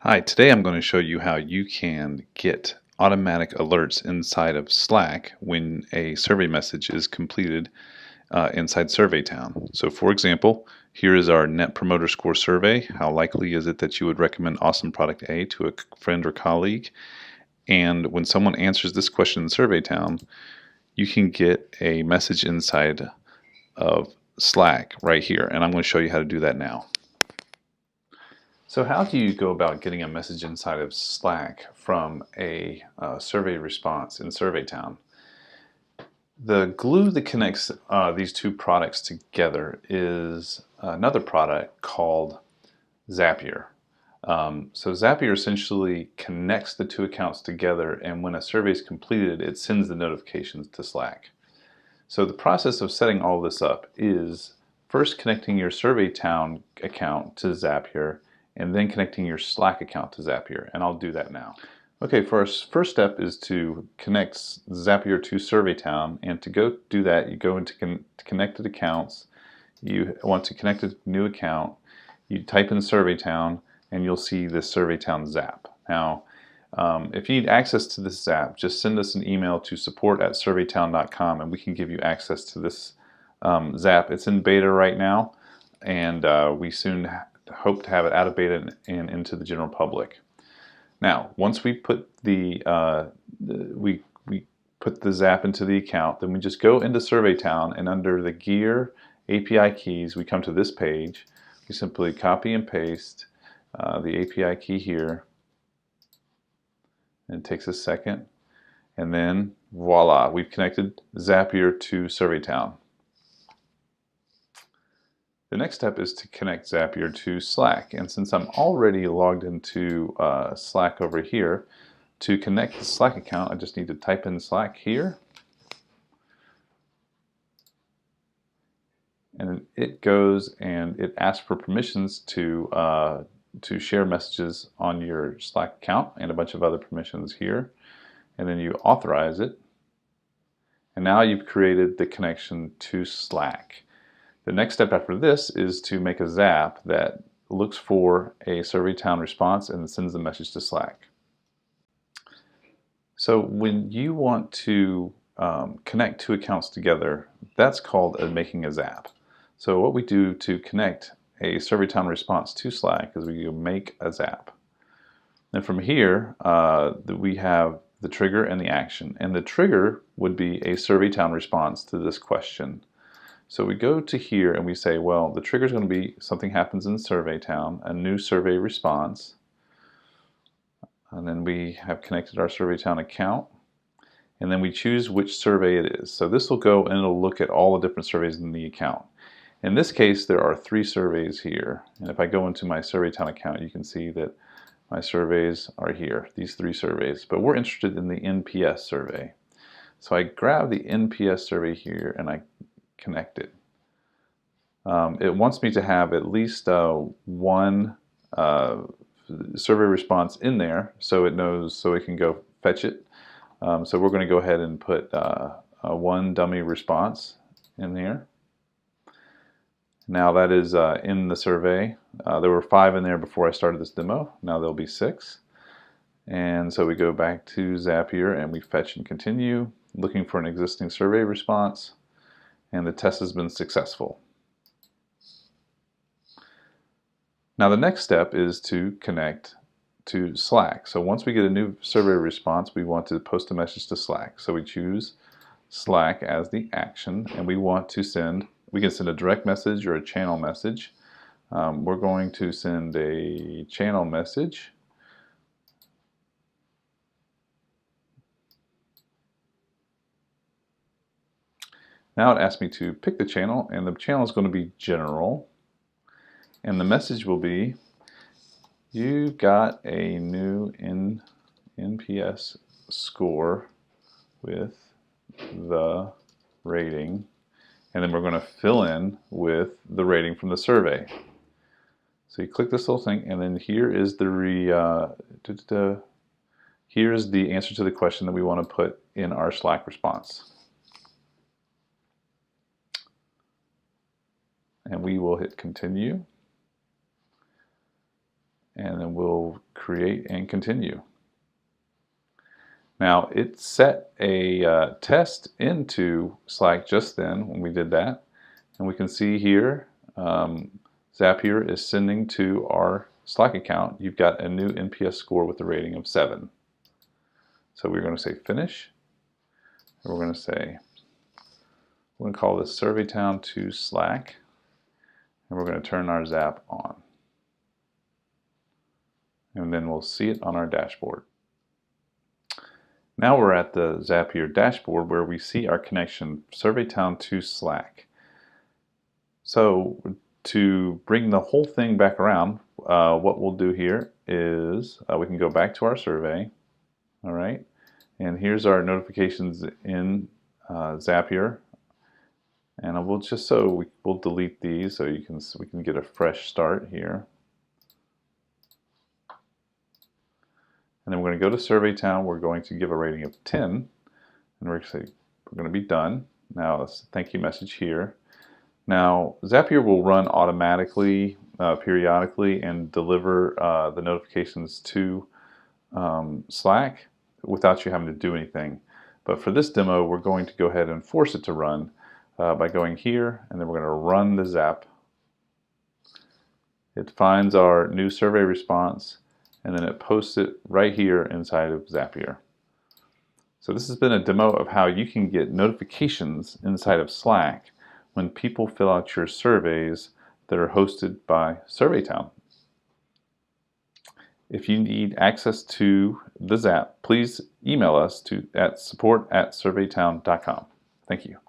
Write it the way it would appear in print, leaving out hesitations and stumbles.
Hi, today I'm going to show you how you can get automatic alerts inside of Slack when a survey message is completed inside SurveyTown. So for example, here is our Net Promoter Score survey. How likely is it that you would recommend awesome product A to a friend or colleague? And when someone answers this question in SurveyTown, you can get a message inside of Slack right here. And I'm going to show you how to do that now. So how do you go about getting a message inside of Slack from a survey response in SurveyTown? The glue that connects these two products together is another product called Zapier. So Zapier essentially connects the two accounts together, and when a survey is completed, it sends the notifications to Slack. So the process of setting all this up is first connecting your SurveyTown account to Zapier, and then connecting your Slack account to Zapier, and I'll do that now. Okay, first step is to connect Zapier to SurveyTown, and to go do that, you go into connected accounts. You want to connect a new account. You type in SurveyTown, and you'll see this SurveyTown Zap. Now, if you need access to this Zap, just send us an email to support@surveytown.com, and we can give you access to this Zap. It's in beta right now, and we soon hope to have it out of beta and into the general public. Now, once we put the we put the Zap into the account, then we just go into SurveyTown, and under the Gear API keys, we come to this page. We simply copy and paste the API key here, and it takes a second, and then voila, we've connected Zapier to SurveyTown. The next step is to connect Zapier to Slack, and since I'm already logged into Slack over here, to connect the Slack account I just need to type in Slack here, and it goes and it asks for permissions to share messages on your Slack account and a bunch of other permissions here, and then you authorize it, and now you've created the connection to Slack. The next step after this is to make a Zap that looks for a SurveyTown response and sends the message to Slack. So when you want to connect two accounts together, that's called making a Zap. So what we do to connect a SurveyTown response to Slack is we make a Zap. And from here, we have the trigger and the action. And the trigger would be a SurveyTown response to this question. So we go to here and we say, well, the trigger is going to be something happens in SurveyTown, a new survey response. And then we have connected our SurveyTown account. And then we choose which survey it is. So this will go and it'll look at all the different surveys in the account. In this case, there are 3 surveys here. And if I go into my SurveyTown account, you can see that my surveys are here, these 3 surveys. But we're interested in the NPS survey. So I grab the NPS survey here and I connect it. It wants me to have at least one survey response in there, so it knows, so it can go fetch it. So we're going to go ahead and put one dummy response in here. Now that is in the survey. There were 5 in there before I started this demo. Now there'll be 6. And so we go back to Zapier and we fetch and continue, looking for an existing survey response. And the test has been successful. Now the next step is to connect to Slack. So once we get a new survey response, we want to post a message to Slack. So we choose Slack as the action, and we want to send, we can send a direct message or a channel message. We're going to send a channel message. Now it asks me to pick the channel, and the channel is going to be general. And the message will be, you got a new NPS score with the rating. And then we're going to fill in with the rating from the survey. So you click this little thing, and then here is the here's the answer to the question that we want to put in our Slack response. And we will hit continue. and then we'll create and continue. Now it set a test into Slack just then when we did that, and we can see here Zapier is sending to our Slack account, you've got a new NPS score with a rating of 7. So we're going to say finish, and we're going to call this SurveyTown to Slack, and we're going to turn our Zap on. And then we'll see it on our dashboard. Now we're at the Zapier dashboard where we see our connection SurveyTown to Slack. So to bring the whole thing back around, what we'll do here is we can go back to our survey. All right, and here's our notifications in Zapier, and we'll delete these so we can get a fresh start here. And then we're going to go to SurveyTown. We're going to give a rating of 10, and we're going to be done. Now, let's thank you message here. Now, Zapier will run automatically, periodically, and deliver the notifications to Slack without you having to do anything. But for this demo, we're going to go ahead and force it to run by going here, and then we're going to run the Zap. It finds our new survey response, and then it posts it right here inside of Zapier. So this has been a demo of how you can get notifications inside of Slack when people fill out your surveys that are hosted by SurveyTown. If you need access to the Zap, please email us at support@surveytown.com. Thank you.